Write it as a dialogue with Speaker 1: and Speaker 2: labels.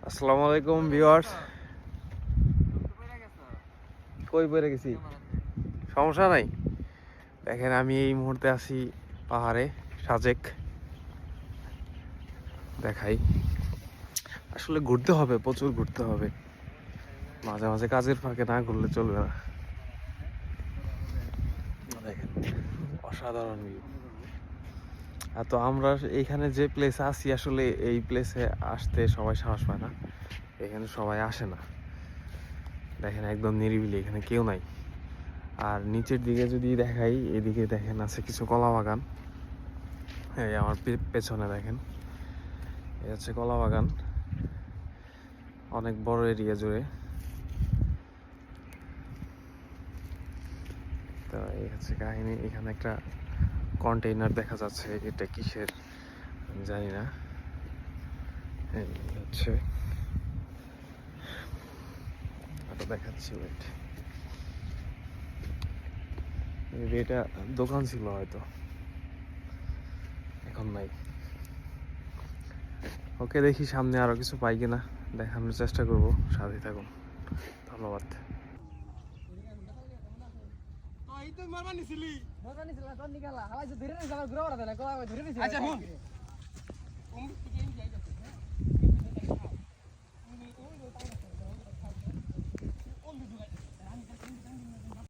Speaker 1: আসসালামু আলাইকুম ভিউয়ার্স। কই পড়ে গেছি? সমস্যা নাই। দেখেন আমি এই মুহূর্তে আছি পাহাড়ে, সাজেক। দেখাই, আসলে ঘুরতে হবে, প্রচুর ঘুরতে হবে, মাঝে মাঝে কাজের ফাঁকে না ঘুরলে চলবে না। দেখেন অসাধারণ ভিউ। আর তো আমরা এইখানে যে প্লেসে আছি, আসলে এই প্লেসে আসতে সবাই সাহস পায় না, এখানে সবাই আসে না। দেখেন একদম নিরিবিলি, এখানে কেউ নাই। আর নিচের দিকে যদি দেখাই, এদিকে দেখেন আছে কিছু কলা বাগান। এই আমার পেছনে দেখেন, এই হচ্ছে কলা বাগান, অনেক বড় এরিয়া জুড়ে। তো এই হচ্ছে কাহিনী। এখানে একটা কন্টেইনার দেখা যাচ্ছে, এটা কিসের আমি জানি না। এই হচ্ছে এটা দেখাচ্ছি, ওয়েট। এটা দোকান ছিল হয়তো, এখন নাই। ওকে, দেখি সামনে আরো কিছু পাই কিনা, দেখানোর চেষ্টা করব। সাথে থাকুন, ধন্যবাদ।
Speaker 2: আচ্ছা